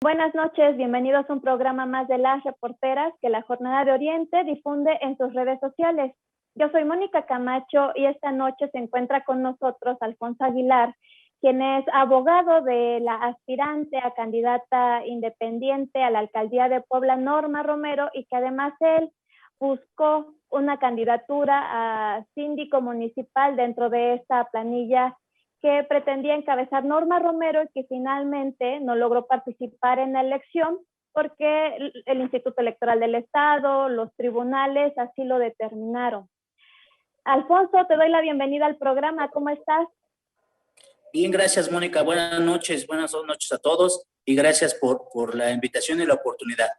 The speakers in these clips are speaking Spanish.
Buenas noches, bienvenidos a un programa más de Las Reporteras que la Jornada de Oriente difunde en sus redes sociales. Yo soy Mónica Camacho y esta noche se encuentra con nosotros Alfonso Aguilar, quien es abogado de la aspirante a candidata independiente a la alcaldía de Puebla, Norma Romero, y que además él buscó una candidatura a síndico municipal dentro de esta planilla que pretendía encabezar Norma Romero y que finalmente no logró participar en la elección porque el Instituto Electoral del Estado, los tribunales así lo determinaron. Alfonso, te doy la bienvenida al programa. ¿Cómo estás? Bien, gracias, Mónica. Buenas noches a todos y gracias por la invitación y la oportunidad.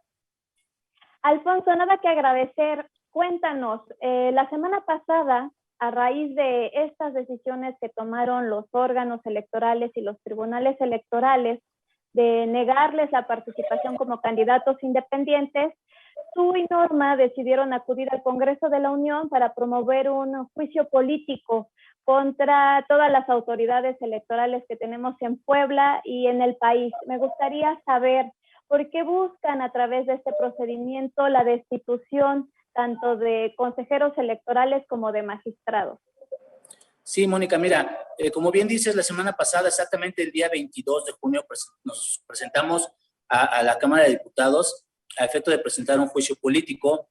Alfonso, nada que agradecer. Cuéntanos, la semana pasada, a raíz de estas decisiones que tomaron los órganos electorales y los tribunales electorales de negarles la participación como candidatos independientes, tú y Norma decidieron acudir al Congreso de la Unión para promover un juicio político contra todas las autoridades electorales que tenemos en Puebla y en el país. Me gustaría saber por qué buscan a través de este procedimiento la destitución tanto de consejeros electorales como de magistrados. Sí, Mónica, mira, como bien dices, la semana pasada, exactamente el día 22 de junio, nos presentamos a la Cámara de Diputados a efecto de presentar un juicio político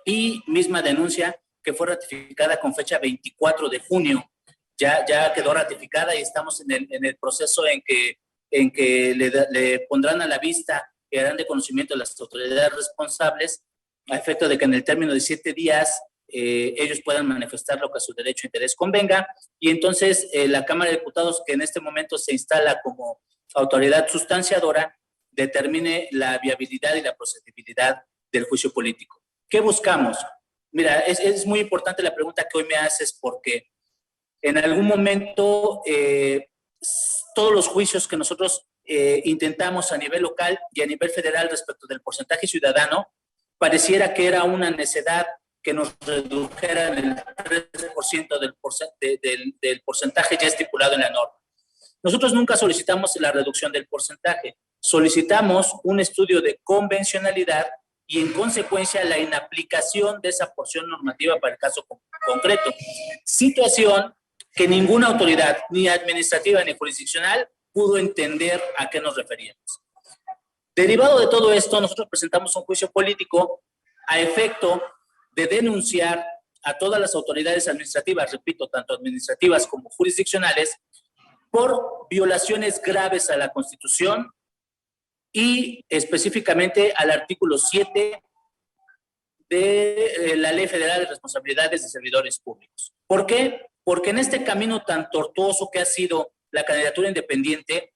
y misma denuncia que fue ratificada con fecha 24 de junio. Ya quedó ratificada y estamos en el proceso en que le pondrán a la vista y harán de conocimiento a las autoridades responsables a efecto de que en el término de 7 días ellos puedan manifestar lo que a su derecho e interés convenga, y entonces la Cámara de Diputados, que en este momento se instala como autoridad sustanciadora, determine la viabilidad y la procedibilidad del juicio político. ¿Qué buscamos? Mira, es muy importante la pregunta que hoy me haces, porque en algún momento todos los juicios que nosotros intentamos a nivel local y a nivel federal respecto del porcentaje ciudadano, pareciera que era una necedad que nos redujeran el 3% del porcentaje ya estipulado en la norma. Nosotros nunca solicitamos la reducción del porcentaje, solicitamos un estudio de convencionalidad y en consecuencia la inaplicación de esa porción normativa para el caso concreto. Situación que ninguna autoridad, ni administrativa ni jurisdiccional, pudo entender a qué nos referíamos. Derivado de todo esto, nosotros presentamos un juicio político a efecto de denunciar a todas las autoridades administrativas, repito, tanto administrativas como jurisdiccionales, por violaciones graves a la Constitución y específicamente al artículo 7 de la Ley Federal de Responsabilidades de Servidores Públicos. ¿Por qué? Porque en este camino tan tortuoso que ha sido la candidatura independiente,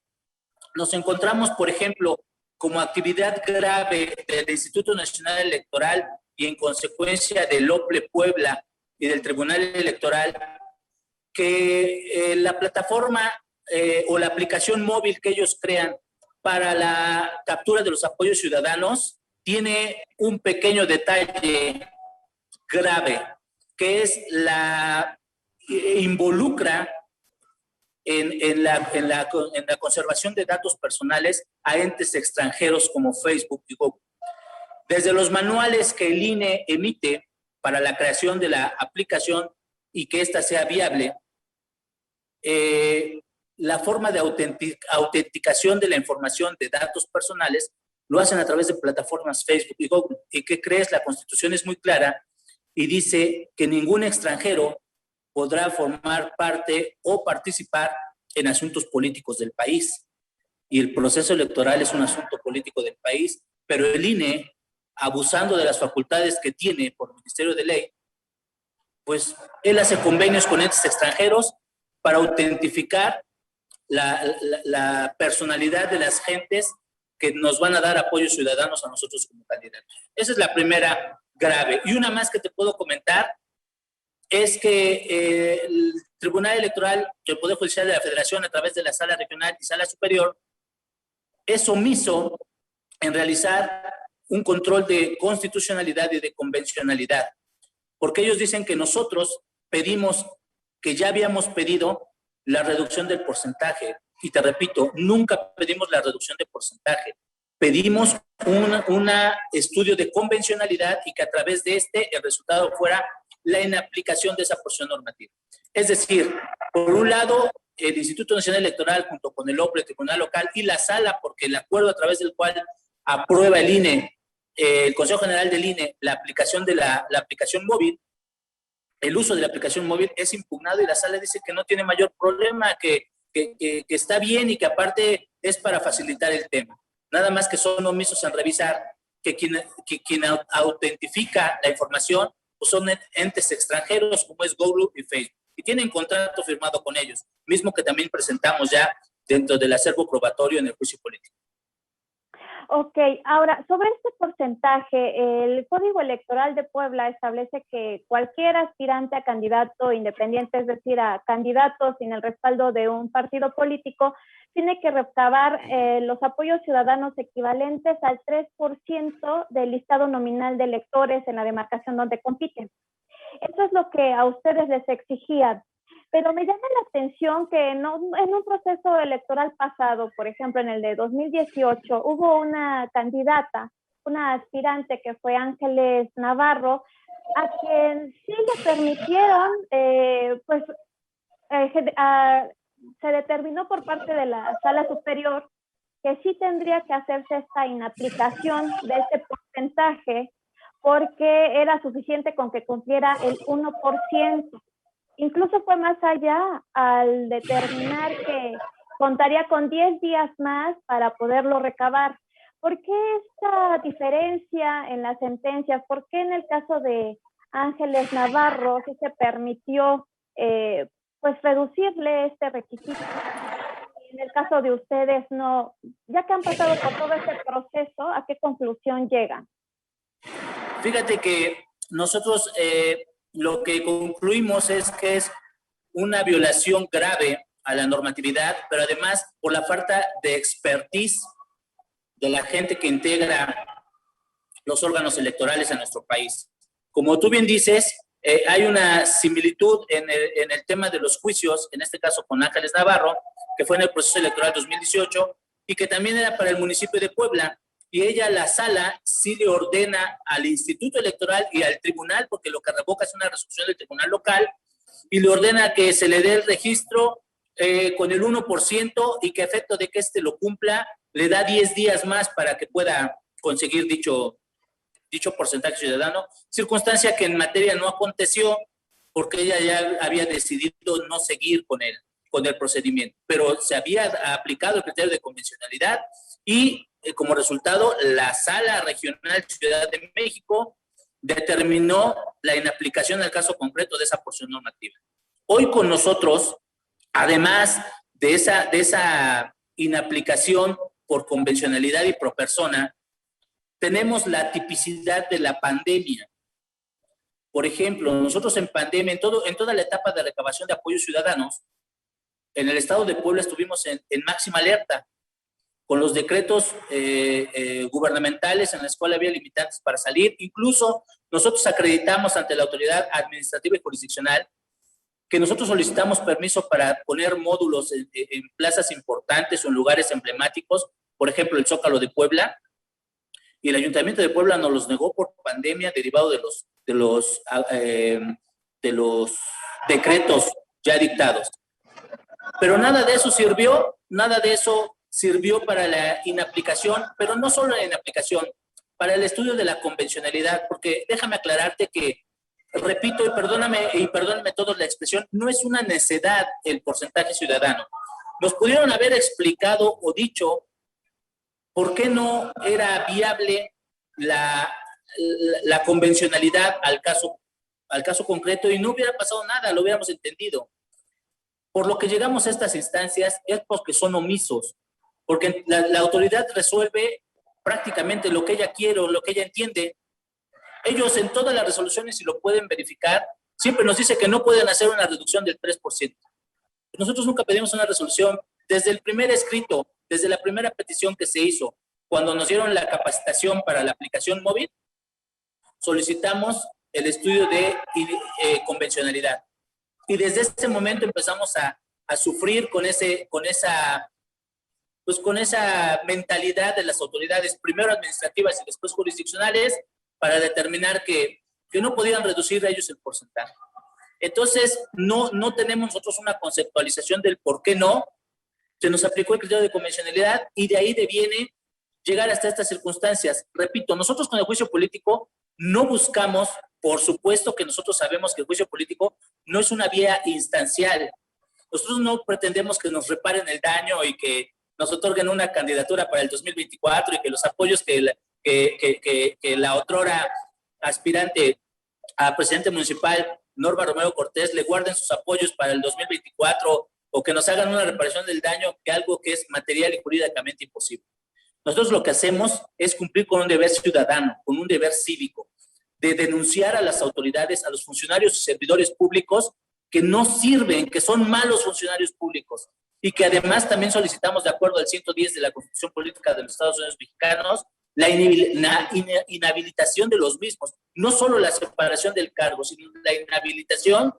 nos encontramos, por ejemplo, como actividad grave del Instituto Nacional Electoral y en consecuencia del OPLE Puebla y del Tribunal Electoral, que la plataforma o la aplicación móvil que ellos crean para la captura de los apoyos ciudadanos tiene un pequeño detalle grave, que es involucra en la conservación de datos personales a entes extranjeros como Facebook y Google. Desde los manuales que el INE emite para la creación de la aplicación y que ésta sea viable, la forma de autenticación de la información de datos personales lo hacen a través de plataformas Facebook y Google. ¿Y qué crees? La Constitución es muy clara y dice que ningún extranjero podrá formar parte o participar en asuntos políticos del país. Y el proceso electoral es un asunto político del país, pero el INE, abusando de las facultades que tiene por Ministerio de Ley, pues él hace convenios con entes extranjeros para autentificar la personalidad de las gentes que nos van a dar apoyos ciudadanos a nosotros como candidatos. Esa es la primera grave. Y una más que te puedo comentar es que el Tribunal Electoral del Poder Judicial de la Federación, a través de la Sala Regional y Sala Superior, es omiso en realizar un control de constitucionalidad y de convencionalidad, porque ellos dicen que nosotros pedimos, que ya habíamos pedido la reducción del porcentaje, y te repito, nunca pedimos la reducción de porcentaje. pedimos un estudio de convencionalidad y que a través de el resultado fuera la inaplicación de esa porción normativa. Es decir, por un lado, el Instituto Nacional Electoral junto con el OPLE, el Tribunal Local y la Sala, porque el acuerdo a través del cual aprueba el INE, el Consejo General del INE, la aplicación de la aplicación móvil, el uso de la aplicación móvil es impugnado y la Sala dice que no tiene mayor problema, que está bien y que aparte es para facilitar el tema. Nada más que son omisos en revisar que quien autentifica la información pues son entes extranjeros como es Google y Facebook y tienen contrato firmado con ellos, mismo que también presentamos ya dentro del acervo probatorio en el juicio político. Ok, ahora, sobre este porcentaje, el Código Electoral de Puebla establece que cualquier aspirante a candidato independiente, es decir, a candidato sin el respaldo de un partido político, tiene que recabar los apoyos ciudadanos equivalentes al 3% del listado nominal de electores en la demarcación donde compiten. Eso es lo que a ustedes les exigían. Pero me llama la atención que en un proceso electoral pasado, por ejemplo, en el de 2018, hubo una candidata, una aspirante que fue Ángeles Navarro, a quien sí le permitieron, se determinó por parte de la Sala Superior que sí tendría que hacerse esta inaplicación de este porcentaje porque era suficiente con que cumpliera el 1%. Incluso fue más allá al determinar que contaría con 10 días más para poderlo recabar. ¿Por qué esta diferencia en las sentencias? ¿Por qué en el caso de Ángeles Navarro sí se permitió reducirle este requisito? Y en el caso de ustedes no. Ya que han pasado por todo este proceso, ¿a qué conclusión llegan? Fíjate que nosotros lo que concluimos es que es una violación grave a la normatividad, pero además por la falta de expertise de la gente que integra los órganos electorales en nuestro país. Como tú bien dices, hay una similitud en el tema de los juicios, en este caso con Ángeles Navarro, que fue en el proceso electoral 2018 y que también era para el municipio de Puebla. Y ella, la Sala, sí le ordena al Instituto Electoral y al Tribunal, porque lo que revoca es una resolución del Tribunal Local, y le ordena que se le dé el registro con el 1% y que a efecto de que éste lo cumpla, le da 10 días más para que pueda conseguir dicho porcentaje ciudadano, circunstancia que en materia no aconteció porque ella ya había decidido no seguir con el procedimiento, pero se había aplicado el criterio de convencionalidad y como resultado la Sala Regional Ciudad de México determinó la inaplicación al caso concreto de esa porción normativa. Hoy con nosotros, además de esa inaplicación por convencionalidad y pro persona, tenemos la tipicidad de la pandemia. Por ejemplo, nosotros en pandemia, en toda la etapa de recabación de apoyos ciudadanos, en el estado de Puebla estuvimos en máxima alerta, con los decretos gubernamentales en la cuales había limitantes para salir. Incluso nosotros acreditamos ante la autoridad administrativa y jurisdiccional que nosotros solicitamos permiso para poner módulos en plazas importantes o en lugares emblemáticos, por ejemplo, el Zócalo de Puebla, y el Ayuntamiento de Puebla nos los negó por pandemia derivado de los decretos ya dictados. Pero nada de eso sirvió para la inaplicación, pero no solo la inaplicación, para el estudio de la convencionalidad, porque déjame aclararte que, repito, y perdóname todos la expresión, no es una necedad el porcentaje ciudadano. Nos pudieron haber explicado o dicho por qué no era viable la convencionalidad al caso concreto y no hubiera pasado nada, lo hubiéramos entendido. Por lo que llegamos a estas instancias es porque son omisos, porque la autoridad resuelve prácticamente lo que ella quiere o lo que ella entiende. Ellos en todas las resoluciones, si lo pueden verificar, siempre nos dice que no pueden hacer una reducción del 3%. Nosotros nunca pedimos una resolución. Desde el primer escrito, desde la primera petición que se hizo, cuando nos dieron la capacitación para la aplicación móvil, solicitamos el estudio de convencionalidad. Y desde ese momento empezamos a sufrir con esa pues con esa mentalidad de las autoridades, primero administrativas y después jurisdiccionales, para determinar que no podían reducir a ellos el porcentaje. Entonces, no tenemos nosotros una conceptualización del por qué no. Se nos aplicó el criterio de convencionalidad y de ahí deviene llegar hasta estas circunstancias. Repito, nosotros con el juicio político no buscamos, por supuesto que nosotros sabemos que el juicio político no es una vía instancial. Nosotros no pretendemos que nos reparen el daño y que nos otorguen una candidatura para el 2024 y que los apoyos que la otrora aspirante a presidente municipal, Norma Romero Cortés, le guarden sus apoyos para el 2024 o que nos hagan una reparación del daño, que algo que es material y jurídicamente imposible. Nosotros lo que hacemos es cumplir con un deber ciudadano, con un deber cívico, de denunciar a las autoridades, a los funcionarios y servidores públicos que no sirven, que son malos funcionarios públicos y que además también solicitamos, de acuerdo al 110 de la Constitución Política de los Estados Unidos Mexicanos, la inhabilitación de los mismos, no solo la separación del cargo, sino la inhabilitación,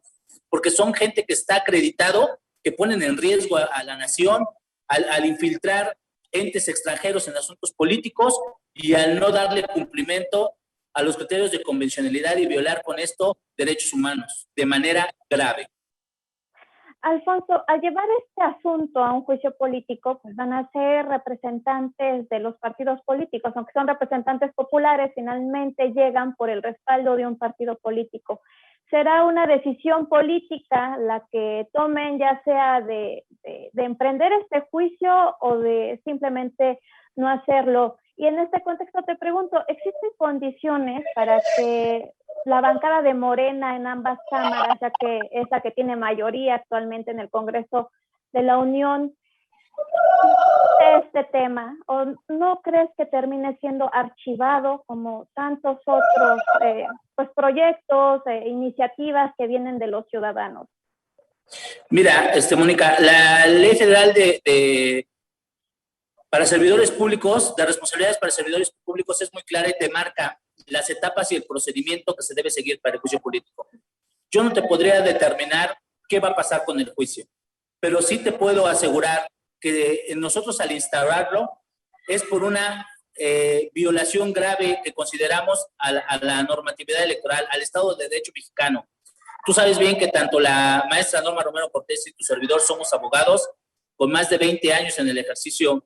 porque son gente que está acreditado, que ponen en riesgo a la nación al infiltrar entes extranjeros en asuntos políticos y al no darle cumplimiento a los criterios de convencionalidad y violar con esto derechos humanos de manera grave. Alfonso, al llevar este asunto a un juicio político, pues van a ser representantes de los partidos políticos, aunque son representantes populares, finalmente llegan por el respaldo de un partido político. ¿Será una decisión política la que tomen, ya sea de emprender este juicio o de simplemente no hacerlo? Y en este contexto te pregunto, ¿existen condiciones para que la bancada de Morena en ambas cámaras, ya que es la que tiene mayoría actualmente en el Congreso de la Unión, este tema? ¿O no crees que termine siendo archivado como tantos otros pues proyectos, iniciativas que vienen de los ciudadanos? Mira, Mónica, la Ley Federal para servidores públicos, de responsabilidades para servidores públicos, es muy clara y te marca las etapas y el procedimiento que se debe seguir para el juicio político. Yo no te podría determinar qué va a pasar con el juicio, pero sí te puedo asegurar que nosotros al instaurarlo es por una violación grave que consideramos a la normatividad electoral, al Estado de Derecho mexicano. Tú sabes bien que tanto la maestra Norma Romero Cortés y tu servidor somos abogados con más de 20 años en el ejercicio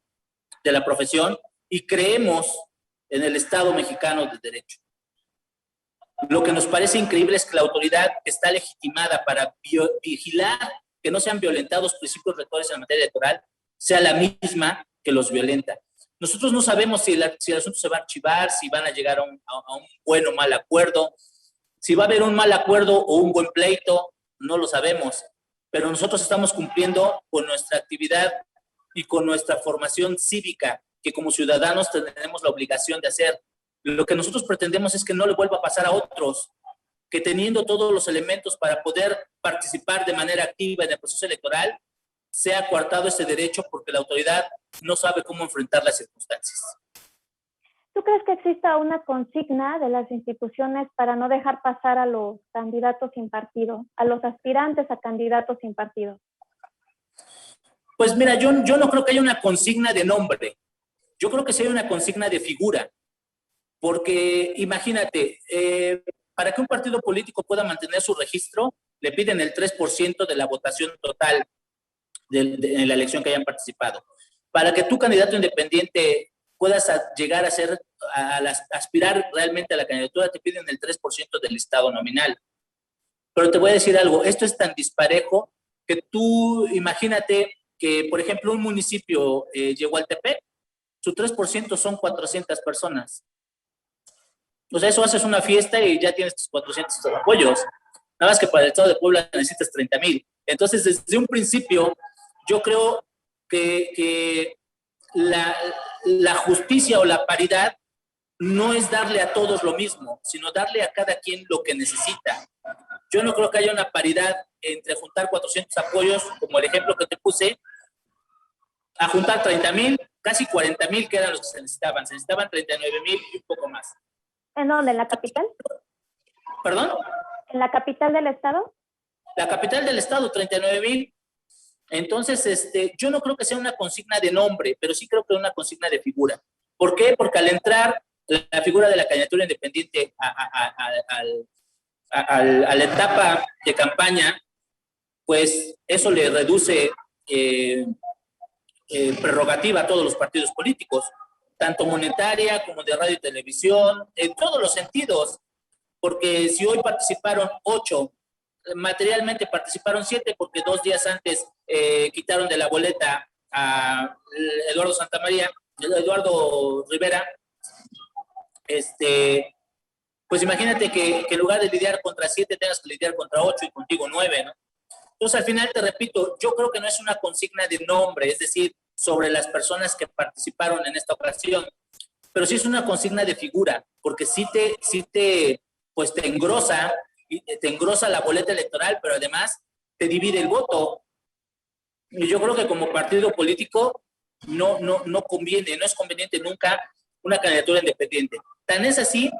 de la profesión y creemos en el Estado mexicano de derecho. Lo que nos parece increíble es que la autoridad que está legitimada para vigilar que no sean violentados principios rectores en materia electoral sea la misma que los violenta. Nosotros no sabemos si el asunto se va a archivar, si van a llegar a un buen o mal acuerdo, si va a haber un mal acuerdo o un buen pleito, no lo sabemos, pero nosotros estamos cumpliendo con nuestra actividad y con nuestra formación cívica, que como ciudadanos tenemos la obligación de hacer. Lo que nosotros pretendemos es que no le vuelva a pasar a otros, que teniendo todos los elementos para poder participar de manera activa en el proceso electoral, sea coartado ese derecho porque la autoridad no sabe cómo enfrentar las circunstancias. ¿Tú crees que exista una consigna de las instituciones para no dejar pasar a los candidatos sin partido, a los aspirantes a candidatos sin partido? Pues mira, yo no creo que haya una consigna de nombre. Yo creo que sí hay una consigna de figura. Porque imagínate, para que un partido político pueda mantener su registro, le piden el 3% de la votación total en la elección que hayan participado. Para que tu candidato independiente puedas llegar a ser, aspirar realmente a la candidatura, te piden el 3% del listado nominal. Pero te voy a decir algo, esto es tan disparejo que tú imagínate que, por ejemplo, un municipio, Yehualtepec, su 3% son 400 personas. O sea, eso haces una fiesta y ya tienes tus 400 apoyos. Nada más que para el Estado de Puebla necesitas 30,000. Entonces, desde un principio, yo creo que la justicia o la paridad no es darle a todos lo mismo, sino darle a cada quien lo que necesita. Yo no creo que haya una paridad entre juntar 400 apoyos, como el ejemplo que te puse, a juntar 30,000, casi 40,000 que eran los que se necesitaban. Se necesitaban 39,000 y un poco más. ¿En dónde? ¿En la capital? ¿Perdón? ¿En la capital del estado? La capital del estado, 39,000. Entonces, yo no creo que sea una consigna de nombre, pero sí creo que es una consigna de figura. ¿Por qué? Porque al entrar la figura de la candidatura independiente a la etapa de campaña, pues eso le reduce prerrogativa a todos los partidos políticos, tanto monetaria como de radio y televisión, en todos los sentidos, porque si hoy participaron 8, materialmente participaron 7 porque 2 días antes quitaron de la boleta a Eduardo Santamaría, Eduardo Rivera, pues imagínate que en lugar de lidiar contra 7 tengas que lidiar contra 8 y contigo 9, ¿no? Entonces, al final, te repito, yo creo que no es una consigna de nombre, es decir, sobre las personas que participaron en esta ocasión, pero sí es una consigna de figura, porque pues te engrosa la boleta electoral, pero además te divide el voto. Y yo creo que como partido político no conviene, no es conveniente nunca una candidatura independiente. Tan es así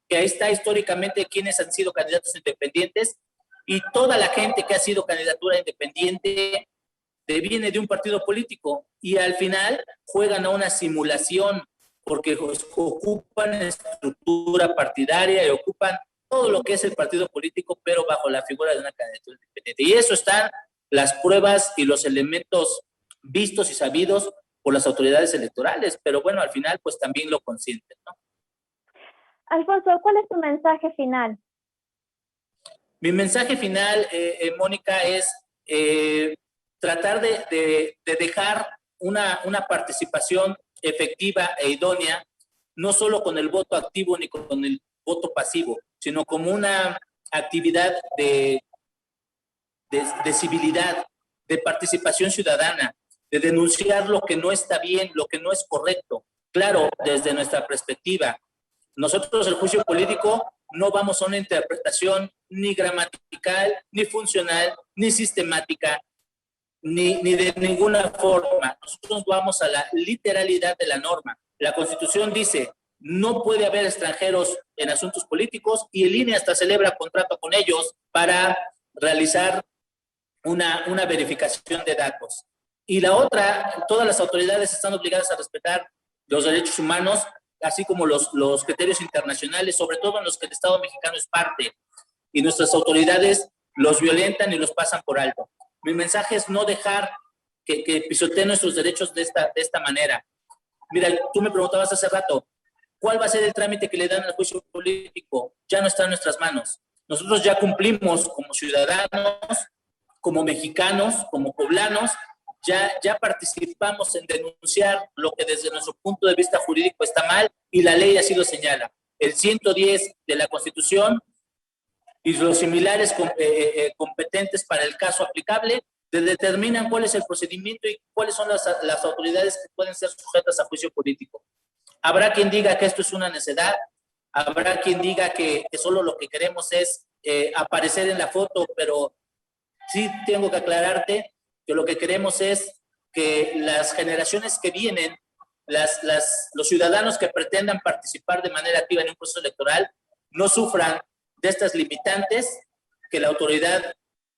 que ahí está históricamente quienes han sido candidatos independientes, y toda la gente que ha sido candidatura independiente viene de un partido político y al final juegan a una simulación porque ocupan estructura partidaria y ocupan todo lo que es el partido político, pero bajo la figura de una candidatura independiente. Y eso están las pruebas y los elementos vistos y sabidos por las autoridades electorales, pero bueno, al final pues también lo consienten, ¿no? Alfonso, ¿cuál es tu mensaje final? Mi mensaje final, Mónica, es tratar de dejar una participación efectiva e idónea, no solo con el voto activo ni con el voto pasivo, sino como una actividad de civilidad, de participación ciudadana, de denunciar lo que no está bien, lo que no es correcto. Claro, desde nuestra perspectiva, nosotros el juicio político no vamos a una interpretación ni gramatical, ni funcional, ni sistemática, ni de ninguna forma. Nosotros vamos a la literalidad de la norma. La Constitución dice, no puede haber extranjeros en asuntos políticos, y el INE hasta celebra contrato con ellos para realizar una verificación de datos. Y la otra, todas las autoridades están obligadas a respetar los derechos humanos, así como los criterios internacionales, sobre todo en los que el Estado mexicano es parte, y nuestras autoridades los violentan y los pasan por alto. Mi mensaje es no dejar que pisoteen nuestros derechos de esta manera. Mira, tú me preguntabas hace rato, ¿cuál va a ser el trámite que le dan al juicio político? Ya no está en nuestras manos. Nosotros ya cumplimos como ciudadanos, como mexicanos, como poblanos, ya participamos en denunciar lo que desde nuestro punto de vista jurídico está mal, y la ley así lo señala. El 110 de la Constitución y los similares competentes para el caso aplicable determinan cuál es el procedimiento y cuáles son las autoridades que pueden ser sujetas a juicio político. Habrá quien diga que esto es una necedad, habrá quien diga que solo lo que queremos es aparecer en la foto, pero sí tengo que aclararte que lo que queremos es que las generaciones que vienen, los ciudadanos que pretendan participar de manera activa en un proceso electoral, no sufran de estas limitantes que la autoridad,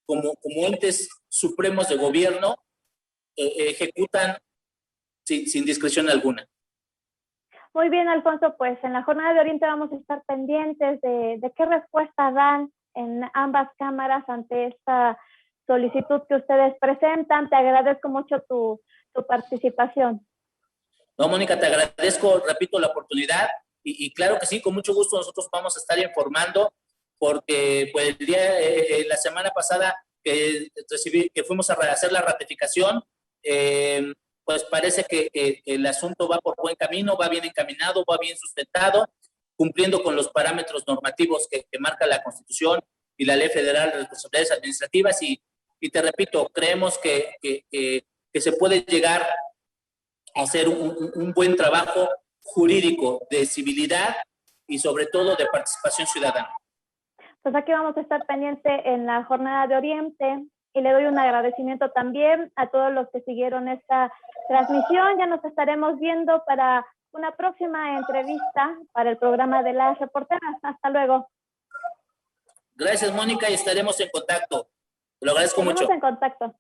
como entes supremos de gobierno, ejecutan sin discreción alguna. Muy bien, Alfonso, pues en la jornada de Oriente vamos a estar pendientes de qué respuesta dan en ambas cámaras ante esta solicitud que ustedes presentan. Te agradezco mucho tu participación. No, Mónica, te agradezco, repito, la oportunidad, y claro que sí, con mucho gusto nosotros vamos a estar informando, porque pues la semana pasada que fuimos a hacer la ratificación, pues parece que el asunto va por buen camino, va bien encaminado, va bien sustentado, cumpliendo con los parámetros normativos que marca la Constitución y la Ley Federal de Responsabilidades Administrativas, y te repito, creemos que se puede llegar a hacer un buen trabajo jurídico de civilidad y sobre todo de participación ciudadana. Pues aquí vamos a estar pendiente en la jornada de Oriente, y le doy un agradecimiento también a todos los que siguieron esta transmisión. Ya nos estaremos viendo para una próxima entrevista para el programa de las reporteras. Hasta luego. Gracias, Mónica, y estaremos en contacto. Te lo agradezco mucho. Estaremos en contacto.